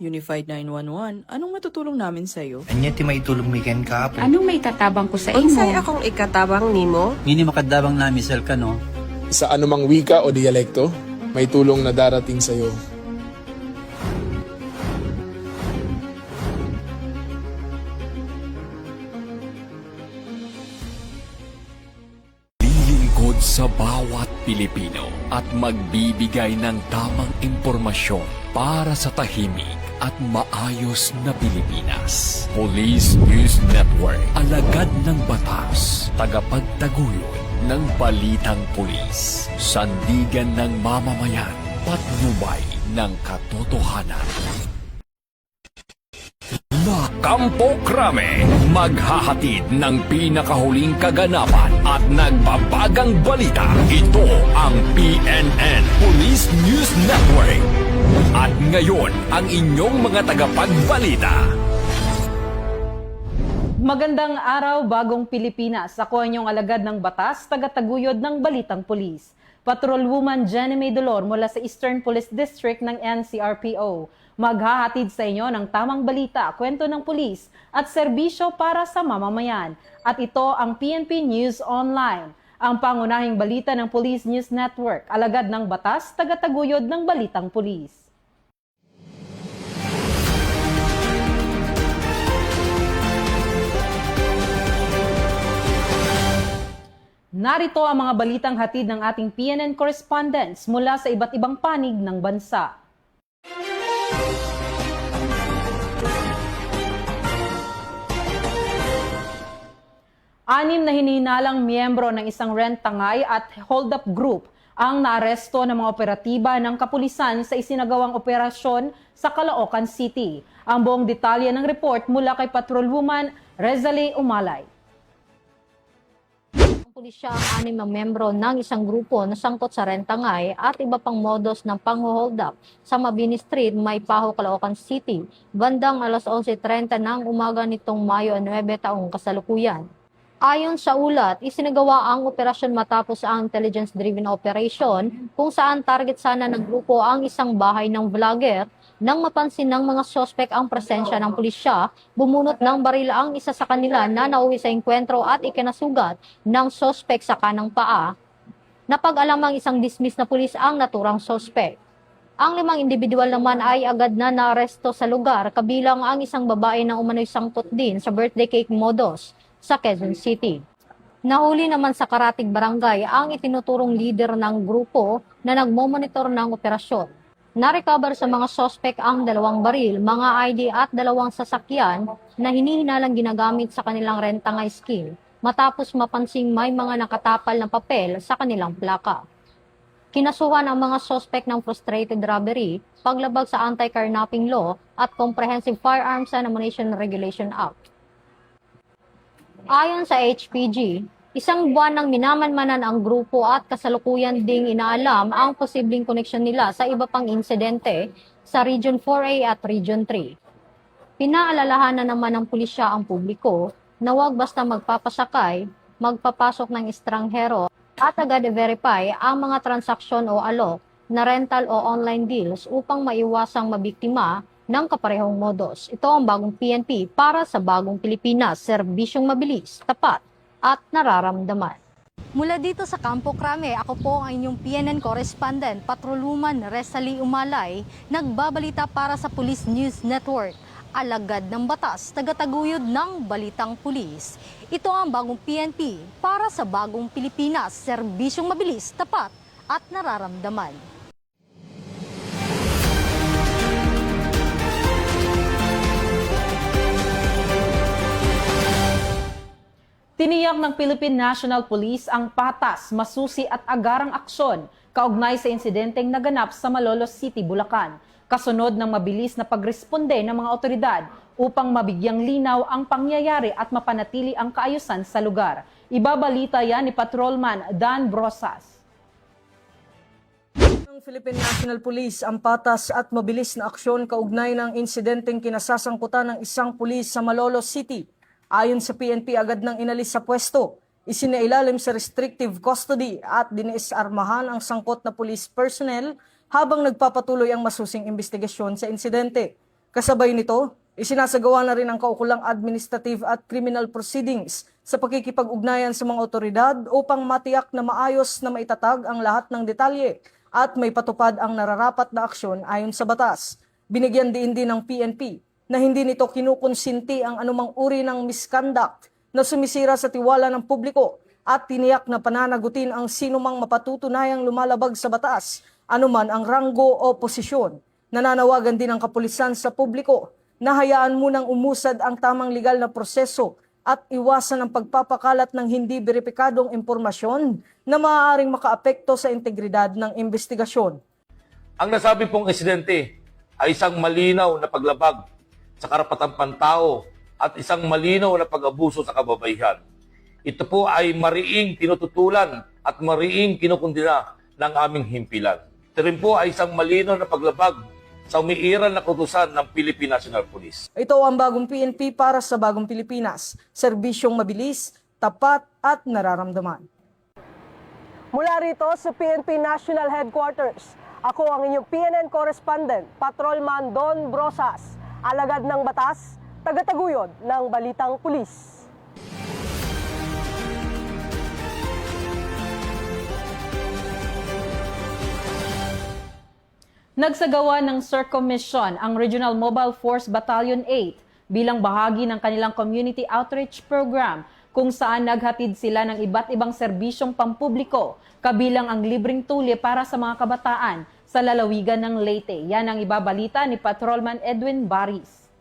Unified 911, anong matutulong namin sa'yo? Anya ti maitulong miken ka po. Anong may tatabang ko sa imo? Unsay akong ikatabang nimo? Ngini makadabang na misal ka no. Sa anumang wika o dialekto, may tulong na darating sa iyo. Lilingkod sa bawat Pilipino at magbibigay ng tamang impormasyon para sa tahimik at maayos na Pilipinas. Police News Network, alagad ng batas, tagapagtaguyod ng balitang pulis, sandigan ng mamamayan, patnubay ng katotohanan. La Campo Crame, maghahatid ng pinakahuling kaganapan at nagbabagang balita. Ito ang PNN Police News Network. At ngayon, ang inyong mga tagapagbalita. Magandang araw, bagong Pilipinas. Ako ang inyong alagad ng batas, tagataguyod ng Balitang Pulis. Patrolwoman Jenny May Dolor mula sa Eastern Police District ng NCRPO. Maghahatid sa inyo ng tamang balita, kwento ng pulis at serbisyo para sa mamamayan. At ito ang PNP News Online, ang pangunahing balita ng Police News Network, alagad ng batas, tagataguyod ng Balitang Pulis. Narito ang mga balitang hatid ng ating PNN correspondents mula sa iba't ibang panig ng bansa. Anim na hinihinalang miyembro ng isang rent-tangay at hold-up group ang naaresto ng mga operatiba ng kapulisan sa isinagawang operasyon sa Caloocan City. Ang buong detalye ng report mula kay Patrolwoman Rezalie Umalay. Pulisya ang anim na membro ng isang grupo na sangkot sa rentangay at iba pang modus ng pang-hold up sa Mabini Street, Maypaho, Caloocan City, bandang alas 11:30 ng umaga nitong Mayo 9 taong kasalukuyan. Ayon sa ulat, isinagawa ang operasyon matapos ang intelligence-driven operation kung saan target sana ng grupo ang isang bahay ng vlogger. Nang mapansin ng mga sospek ang presensya ng pulisya, bumunot ng baril ang isa sa kanila na nauwi sa engkwentro at ikinasugat ng sospek sa kanang paa. Napag-alamang isang dismiss na pulis ang naturang sospek. Ang 5 individual naman ay agad na naaresto sa lugar, kabilang ang isang babae na umano'y sangkot din sa birthday cake modus sa Quezon City. Nahuli naman sa Karatig Barangay ang itinuturong leader ng grupo na nagmomonitor ng operasyon. Narecover sa mga sospek ang 2 baril, mga ID at 2 sasakyan na hinihinalang ginagamit sa kanilang rentangay scheme matapos mapansing may mga nakatapal na papel sa kanilang plaka. Kinasuhan ang mga sospek ng frustrated robbery, paglabag sa anti-carnapping law at Comprehensive Firearms and Ammunition Regulation Act. Ayon sa HPG, isang buwan nang minamanmanan ang grupo at kasalukuyan ding inaalam ang posibleng koneksyon nila sa iba pang insidente sa Region 4A at Region 3. Pinaalalahanan naman ng pulisya ang publiko na huwag basta magpapasakay, magpapasok ng estranghero at agad i-verify ang mga transaksyon o alok na rental o online deals upang maiwasang mabiktima ng kaparehong modus. Ito ang bagong PNP para sa bagong Pilipinas, serbisyong mabilis, tapat at nararamdaman. Mula dito sa Campo Crame, ako po ang inyong PNN correspondent, Patrolwoman Rezalie Umalay, nagbabalita para sa Police News Network, alagad ng batas, tagataguyod ng balitang pulis. Ito ang bagong PNP para sa bagong Pilipinas, serbisyong mabilis, tapat at nararamdaman. Tiniyak ng Philippine National Police ang patas, masusi at agarang aksyon kaugnay sa insidenteng naganap sa Malolos City, Bulacan. Kasunod ng mabilis na pagresponde ng mga otoridad upang mabigyang linaw ang pangyayari at mapanatili ang kaayusan sa lugar. Ibabalita yan ni Patrolman Dan Brosas. Ng Philippine National Police ang patas at mabilis na aksyon kaugnay ng insidenteng kinasasangkutan ng isang pulis sa Malolos City. Ayon sa PNP, agad nang inalis sa pwesto, isinailalim sa restrictive custody at dinisarmahan ang sangkot na police personnel habang nagpapatuloy ang masusing investigasyon sa insidente. Kasabay nito, isinasagawa na rin ang kaukulang administrative at criminal proceedings sa pakikipag-ugnayan sa mga otoridad upang matiyak na maayos na maitatag ang lahat ng detalye at may patupad ang nararapat na aksyon ayon sa batas. Binigyan din ng PNP na hindi nito kinukonsinti ang anumang uri ng misconduct na sumisira sa tiwala ng publiko at tiniyak na pananagutin ang sinumang mapatutunayang lumalabag sa batas, anuman ang ranggo o posisyon. Nananawagan din ang kapulisan sa publiko na hayaan munang umusad ang tamang legal na proseso at iwasan ang pagpapakalat ng hindi beripikadong impormasyon na maaaring makaapekto sa integridad ng investigasyon. Ang nasabi pong insidente ay isang malinaw na paglabag sa karapatang pantao at isang malinaw na pag-abuso sa kababaihan. Ito po ay mariing tinututulan at mariing kinukundina ng aming himpilan. Ito rin po ay isang malinaw na paglabag sa umiiral na kautusan ng Philippine National Police. Ito ang bagong PNP para sa bagong Pilipinas. Serbisyong mabilis, tapat at nararamdaman. Mula rito sa PNP National Headquarters, ako ang inyong PNN correspondent, Patrolman Don Brosas, alagad ng batas, tagataguyod ng Balitang Pulis. Nagsagawa ng circummission ang Regional Mobile Force Battalion 8 bilang bahagi ng kanilang community outreach program kung saan naghatid sila ng iba't ibang serbisyong pampubliko kabilang ang libreng tuli para sa mga kabataan sa lalawigan ng Leyte. Yan ang ibabalita ni Patrolman Edwin Baris.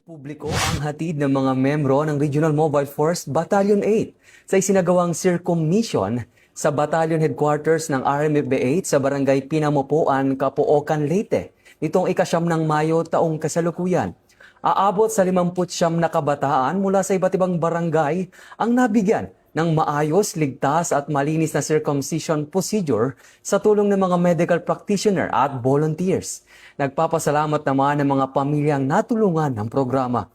Publiko ang hatid ng mga membro ng Regional Mobile Force Battalion 8 sa isinagawang circummission sa Battalion Headquarters ng RMFB 8 sa Barangay Pinamopuan, Capoocan, Leyte, nitong ika-9 ng Mayo taong kasalukuyan. Aabot sa 59 na kabataan mula sa iba't ibang barangay ang nabigyan ng maayos, ligtas at malinis na circumcision procedure sa tulong ng mga medical practitioner at volunteers. Nagpapasalamat naman ng mga pamilyang natulungan ng programa.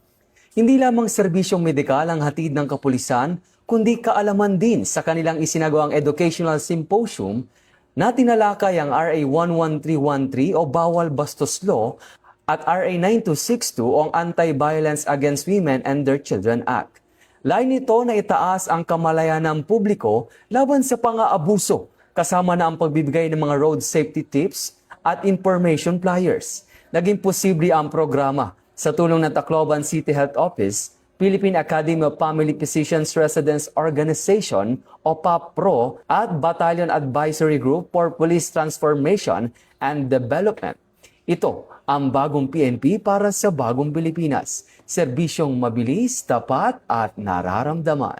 Hindi lamang serbisyong medikal ang hatid ng kapulisan, kundi kaalaman din sa kanilang isinagawang educational symposium na tinalakay ang RA 11313 o Bawal Bastos Law at RA 9262 o Anti-Violence Against Women and Their Children Act. Lain nito na itaas ang kamalayan ng publiko laban sa pang-aabuso, kasama na ang pagbibigay ng mga road safety tips at information flyers. Naging posible ang programa sa tulong ng Tacloban City Health Office, Philippine Academy of Family Physicians Residence Organization o PAPRO at Battalion Advisory Group for Police Transformation and Development. Ito ang bagong PNP para sa bagong Pilipinas. Serbisyong mabilis, tapat at nararamdaman.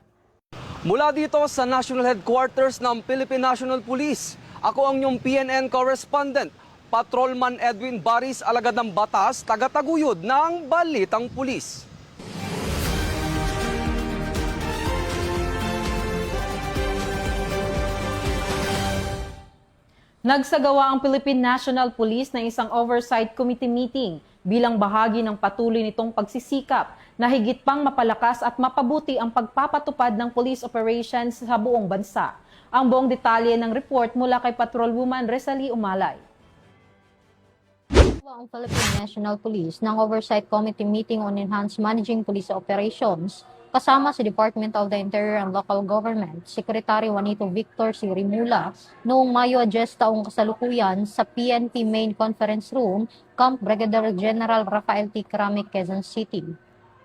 Mula dito sa National Headquarters ng Philippine National Police, ako ang inyong PNN correspondent, Patrolman Edwin Baris, alagad ng batas, tagataguyod ng Balitang Pulis. Nagsagawa ang Philippine National Police ng isang oversight committee meeting bilang bahagi ng patuloy nitong pagsisikap na higit pang mapalakas at mapabuti ang pagpapatupad ng police operations sa buong bansa. Ang buong detalye ng report mula kay Patrolwoman Resalie Umalay. Ang Philippine National Police ng Oversight Committee meeting on Enhanced Managing Police Operations kasama si Department of the Interior and Local Government, Secretary Juanito Victor C. Rimula, noong Mayo 10 taong kasalukuyan sa PNP Main Conference Room, Camp Brigadier General Rafael T. Crame, Quezon City.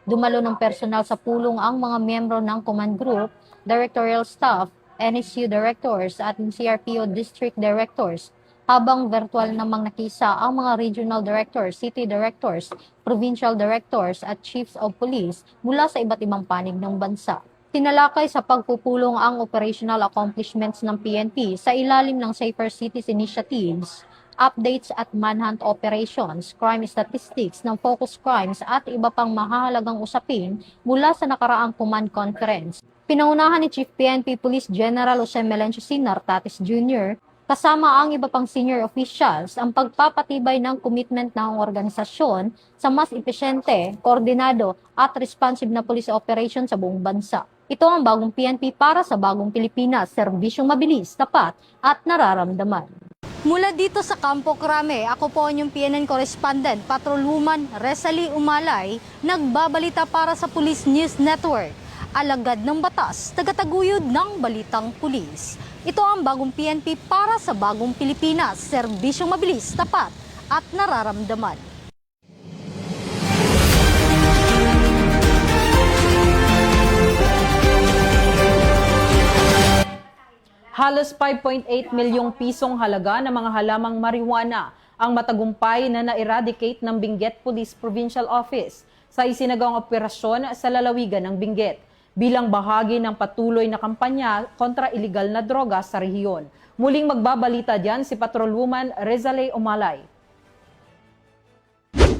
Dumalo ng personal sa pulong ang mga miyembro ng Command Group, Directorial Staff, NSU Directors at CRPO District Directors, habang virtual namang nakisa ang mga regional directors, city directors, provincial directors at chiefs of police mula sa iba't ibang panig ng bansa. Tinalakay sa pagpupulong ang operational accomplishments ng PNP sa ilalim ng Safer Cities Initiatives, updates at manhunt operations, crime statistics ng focus crimes at iba pang mahahalagang usapin mula sa nakaraang command conference. Pinaunahan ni Chief PNP Police General Jose Melencio C. Nartates Jr., kasama ang iba pang senior officials ang pagpapatibay ng commitment ng organisasyon sa mas epesyente, koordinado at responsive na police operation sa buong bansa. Ito ang bagong PNP para sa bagong Pilipinas, serbisyong mabilis, tapat at nararamdaman. Mula dito sa Campo Crame, ako po ang inyong PNN correspondent, Patrolwoman Resalie Umalay, nagbabalita para sa Police News Network. Alagad ng batas, tagataguyod ng balitang pulis. Ito ang bagong PNP para sa bagong Pilipinas, serbisyong mabilis, tapat at nararamdaman. Halos 5.8 milyong pisong halaga ng mga halamang marijuana ang matagumpay na na-eradicate ng Benguet Police Provincial Office sa isinagawang operasyon sa lalawigan ng Benguet bilang bahagi ng patuloy na kampanya kontra iligal na droga sa rehiyon. Muling magbabalita diyan si Patrolwoman Resalie Umalay.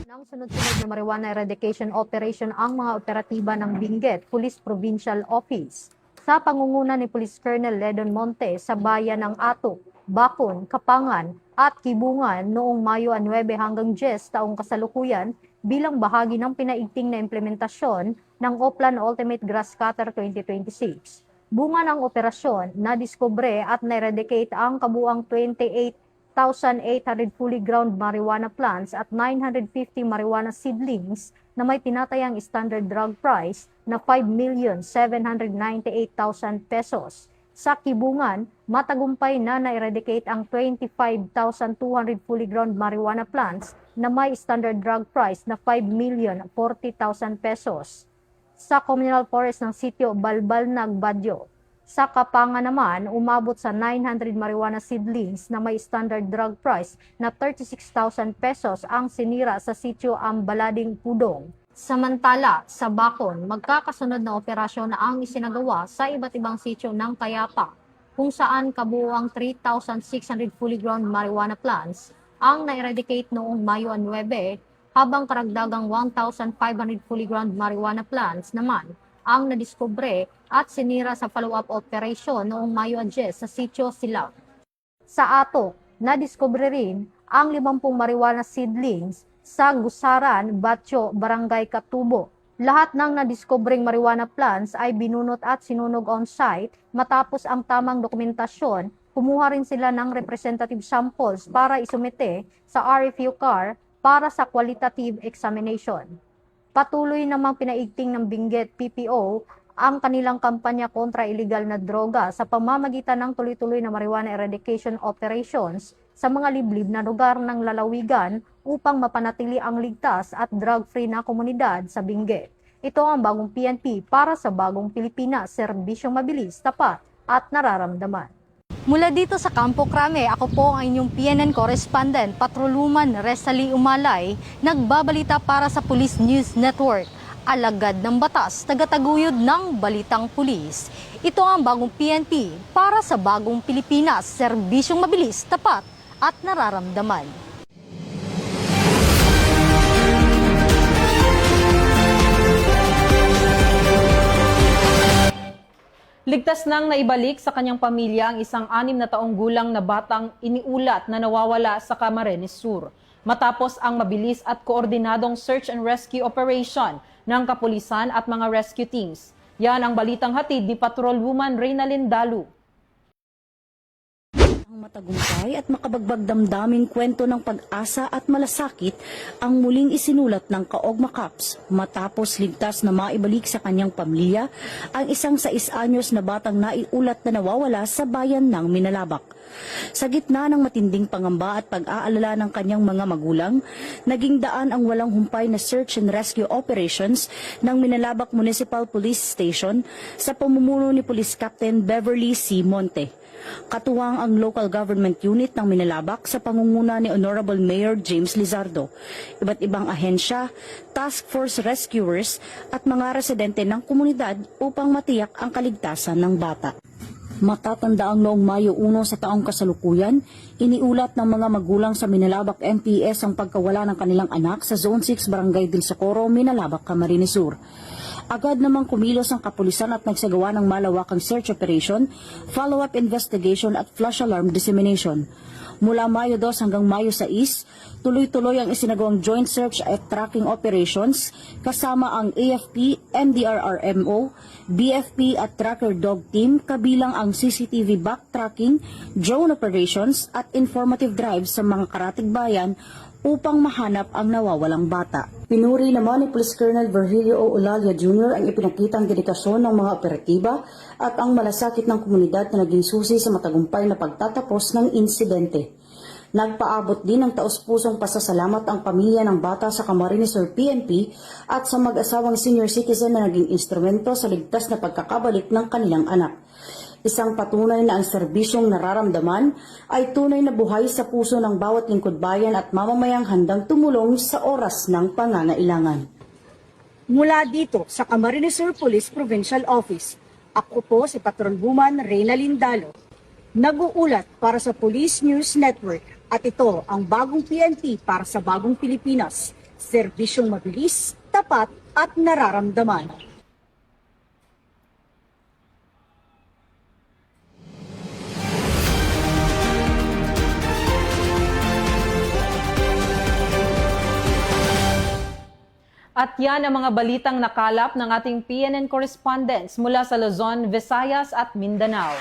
Nang sunod-sunod na marijuana eradication operation ang mga operatiba ng Benguet Police Provincial Office sa pangunguna ni Police Colonel Ledon Monte sa bayan ng Atok, Bacon, Kapangan at Kibungan noong Mayo 9 hanggang 10 taong kasalukuyan bilang bahagi ng pinaigting na implementasyon ng Oplan Ultimate Grass Cutter 2026. Bunga ng operasyon, nadiskubre at na-eradicate ang kabuang 28,800 fully ground marijuana plants at 950 marijuana seedlings na may tinatayang standard drug price na 5,798,000 pesos. Sa Kibungan, matagumpay na na-eradicate ang 25,200 fully ground marijuana plants na may standard drug price na 5,040,000 pesos. Sa communal forest ng sitio Balbalnag, Badyo. Sa Kapangan naman, umabot sa 900 marijuana seedlings na may standard drug price na 36,000 pesos ang sinira sa sitio Ambalading, Pudong. Samantala, sa Bacon, magkakasunod na operasyon na ang isinagawa sa iba't ibang sitio ng Tayapa, kung saan kabuuang 3,600 fully grown marijuana plants ang na-eradicate noong Mayo 9, habang karagdagang 1,500 fully grown marijuana plants naman ang nadiskubre at sinira sa follow-up operation noong Mayo 10 sa sitio Silao. Sa Atok, nadiskubre rin ang 50 marijuana seedlings sa Gusaran, Batyo, Barangay Katubo. Lahat ng nadiskobring marijuana plants ay binunot at sinunog on-site matapos ang tamang dokumentasyon. Kumuha rin sila ng representative samples para isumite sa RFU CAR para sa qualitative examination. Patuloy namang pinaigting ng Benguet PPO ang kanilang kampanya kontra iligal na droga sa pamamagitan ng tuloy-tuloy na marijuana eradication operations sa mga liblib na lugar ng lalawigan upang mapanatili ang ligtas at drug-free na komunidad sa Benguet. Ito ang bagong PNP para sa bagong Pilipinas, serbisyong mabilis, tapat at nararamdaman. Mula dito sa Campo Crame, ako po ang inyong PNN correspondent, Patrolwoman Resalie Umalay, nagbabalita para sa Police News Network. Alagad ng batas, tagataguyod ng balitang pulis. Ito ang bagong PNP para sa bagong Pilipinas, serbisyong mabilis, tapat at nararamdaman. Ligtas nang naibalik sa kanyang pamilya ang isang 6 na taong gulang na batang iniulat na nawawala sa Camarines Sur matapos ang mabilis at koordinadong search and rescue operation ng kapulisan at mga rescue teams. Yan ang balitang hatid ni Patrolwoman Reynalyn Dalu. Ang matagumpay at makabagbag damdaming kwento ng pag-asa at malasakit ang muling isinulat ng Kaogma Cops matapos ligtas na maibalik sa kanyang pamilya ang isang 6 anyos na batang naiulat na nawawala sa bayan ng Minalabak. Sa gitna ng matinding pangamba at pag-aalala ng kanyang mga magulang, naging daan ang walang humpay na search and rescue operations ng Minalabak Municipal Police Station sa pamumuno ni Police Captain Beverly C. Monte. Katuwang ang local government unit ng Minalabak sa pangunguna ni Honorable Mayor James Lizardo, iba't ibang ahensya, task force rescuers at mga residente ng komunidad upang matiyak ang kaligtasan ng bata. Matatanda ang noong Mayo 1 sa taong kasalukuyan, iniulat ng mga magulang sa Minalabak MPS ang pagkawala ng kanilang anak sa Zone 6 Barangay del Socorro, Minalabak, Camarines Sur. Agad namang kumilos ang kapulisan at nagsagawa ng malawakang search operation, follow-up investigation at flash alarm dissemination. Mula Mayo 2 hanggang Mayo 6, tuloy-tuloy ang isinagawang joint search at tracking operations kasama ang AFP, NDRRMO, BFP at Tracker Dog Team kabilang ang CCTV backtracking, drone operations at informative drives sa mga karatig bayan upang mahanap ang nawawalang bata. Pinuri naman ni Police Colonel Virgilio O. Olalia Jr. ang ipinakitang dedikasyon ng mga operatiba at ang malasakit ng komunidad na naging susi sa matagumpay na pagtatapos ng insidente. Nagpaabot din ng taos-pusong pasasalamat ang pamilya ng bata sa Camarines Sur PNP at sa mag-asawang senior citizen na naging instrumento sa ligtas na pagkakabalik ng kanilang anak. Isang patunay na ang serbisyong nararamdaman ay tunay na buhay sa puso ng bawat lingkod bayan at mamamayang handang tumulong sa oras ng pangangailangan. Mula dito sa Camarines Sur Police Provincial Office, ako po si Patrolwoman Reyna Lindalo, nag-uulat para sa Police News Network at ito ang bagong PNP para sa bagong Pilipinas, serbisyong mabilis, tapat at nararamdaman. At yan ang mga balitang nakalap ng ating PNN correspondents mula sa Luzon, Visayas at Mindanao.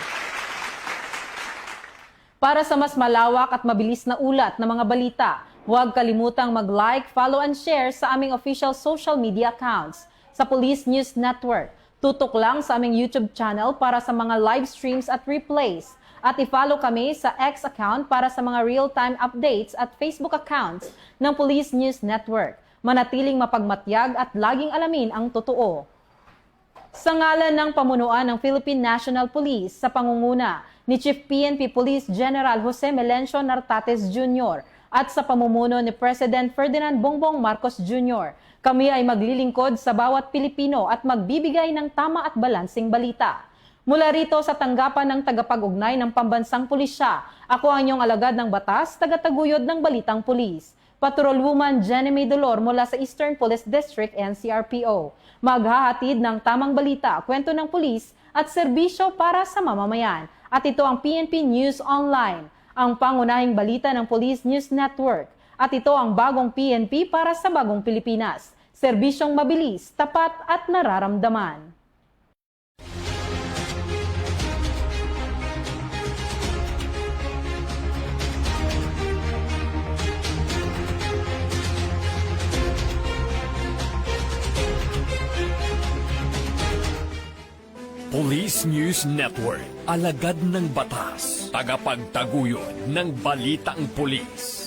Para sa mas malawak at mabilis na ulat ng mga balita, huwag kalimutang mag-like, follow and share sa aming official social media accounts. Sa Police News Network, tutok lang sa aming YouTube channel para sa mga live streams at replays. At i-follow kami sa X account para sa mga real-time updates at Facebook accounts ng Police News Network. Manatiling mapagmatyag at laging alamin ang totoo. Sa ngalan ng pamunuan ng Philippine National Police sa pangunguna ni Chief PNP Police General Jose Melencio Nartates Jr. at sa pamumuno ni President Ferdinand Bongbong Marcos Jr., kami ay maglilingkod sa bawat Pilipino at magbibigay ng tama at balansing balita. Mula rito sa tanggapan ng tagapag-ugnay ng pambansang pulisya, ako ang inyong alagad ng batas, tagataguyod ng Balitang Pulis. Patrolwoman Jenny May Dolor mula sa Eastern Police District NCRPO. Maghahatid ng tamang balita, kwento ng pulis at serbisyo para sa mamamayan. At ito ang PNP News Online, ang pangunahing balita ng Police News Network. At ito ang bagong PNP para sa bagong Pilipinas. Serbisyong mabilis, tapat at nararamdaman. Police News Network, alagad ng batas, tagapagtaguyod ng balitang pulis.